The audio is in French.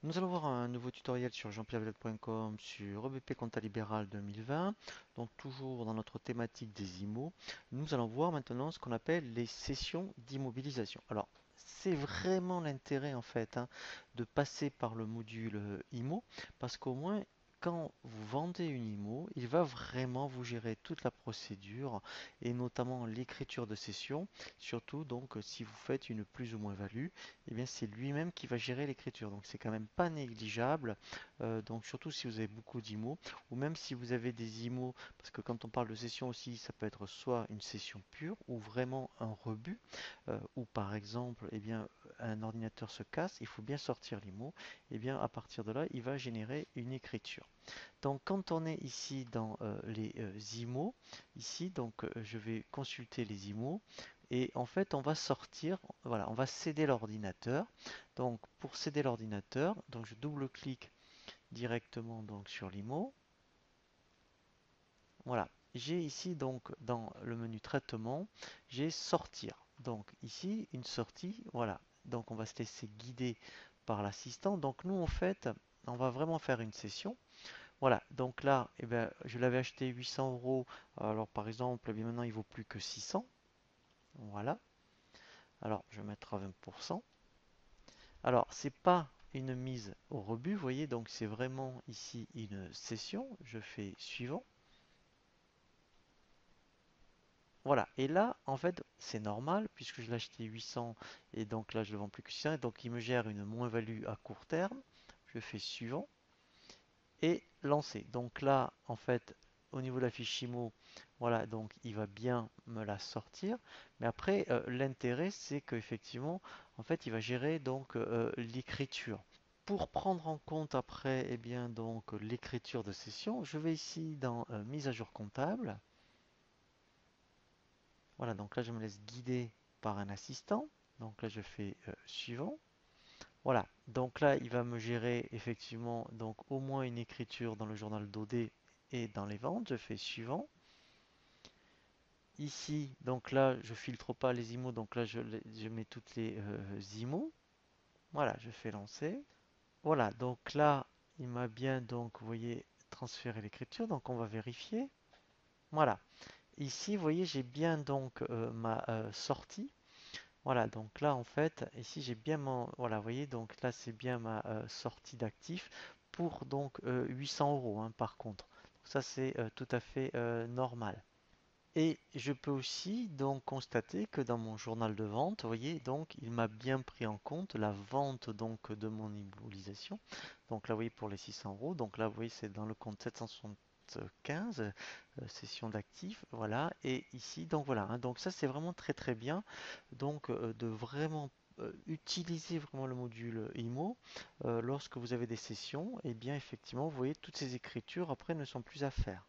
Nous allons voir un nouveau tutoriel sur jeanpierrevelette.com sur EBP Compta Libéral 2020. Donc toujours dans notre thématique des IMO, nous allons voir maintenant ce qu'on appelle les sessions d'immobilisation. Alors c'est vraiment l'intérêt en fait de passer par le module IMO parce qu'au moins quand vous vendez une IMO, il va vraiment vous gérer toute la procédure et notamment l'écriture de session. Surtout donc si vous faites une plus ou moins value, eh bien c'est lui-même qui va gérer l'écriture. Donc c'est quand même pas négligeable. Donc surtout si vous avez beaucoup d'IMO ou même si vous avez des IMO, parce que quand on parle de session aussi, ça peut être soit une session pure ou vraiment un rebut, ou par exemple, eh bien un ordinateur se casse, il faut bien sortir l'IMO. Et bien à partir de là, il va générer une écriture. Donc quand on est ici dans les IMO, ici donc je vais consulter les IMO et en fait on va sortir, voilà, on va céder l'ordinateur. Donc pour céder l'ordinateur, donc je double-clique directement donc sur l'IMO. Voilà, j'ai ici donc dans le menu traitement, j'ai sortir. Donc ici une sortie, voilà. Donc on va se laisser guider par l'assistant. Donc nous en fait, on va vraiment faire une session. Voilà, donc là, eh ben, je l'avais acheté 800 euros. Alors par exemple, eh bien, maintenant il vaut plus que 600. Voilà. Alors je vais mettre à 20%. Alors c'est pas une mise au rebut, vous voyez, donc c'est vraiment ici une session. Je fais suivant. Voilà, et là, en fait, c'est normal puisque je l'ai acheté 800 et donc là je le vends plus que 600 et donc il me gère une moins-value à court terme. Je fais suivant. Et lancer. Donc là, en fait, au niveau de la fiche IMO, voilà, donc il va bien me la sortir. Mais après, l'intérêt, c'est qu'effectivement, en fait, il va gérer donc l'écriture. Pour prendre en compte après, eh bien, donc l'écriture de session, je vais ici dans mise à jour comptable. Voilà, donc là, je me laisse guider par un assistant. Donc là, je fais suivant. Voilà, donc là, il va me gérer effectivement donc au moins une écriture dans le journal d'OD et dans les ventes. Je fais suivant. Ici, donc là, je filtre pas les IMO, donc là, je mets toutes les IMO. Voilà, je fais lancer. Voilà, donc là, il m'a bien donc, vous voyez, transféré l'écriture, donc on va vérifier. Voilà, ici, vous voyez, j'ai bien donc ma sortie. Voilà, donc là en fait, ici j'ai bien mon, voilà, vous voyez, donc là c'est bien ma sortie d'actifs pour donc 800 euros par contre. Donc ça c'est tout à fait normal. Et je peux aussi donc constater que dans mon journal de vente, vous voyez, donc il m'a bien pris en compte la vente donc de mon immobilisation. Donc là, vous voyez pour les 600 euros. Donc là, vous voyez, c'est dans le compte 775, session d'actifs, voilà. Et ici, donc voilà, donc ça c'est vraiment très très bien. Donc de vraiment utiliser vraiment le module IMO lorsque vous avez des sessions, et bien effectivement, vous voyez, toutes ces écritures après ne sont plus à faire.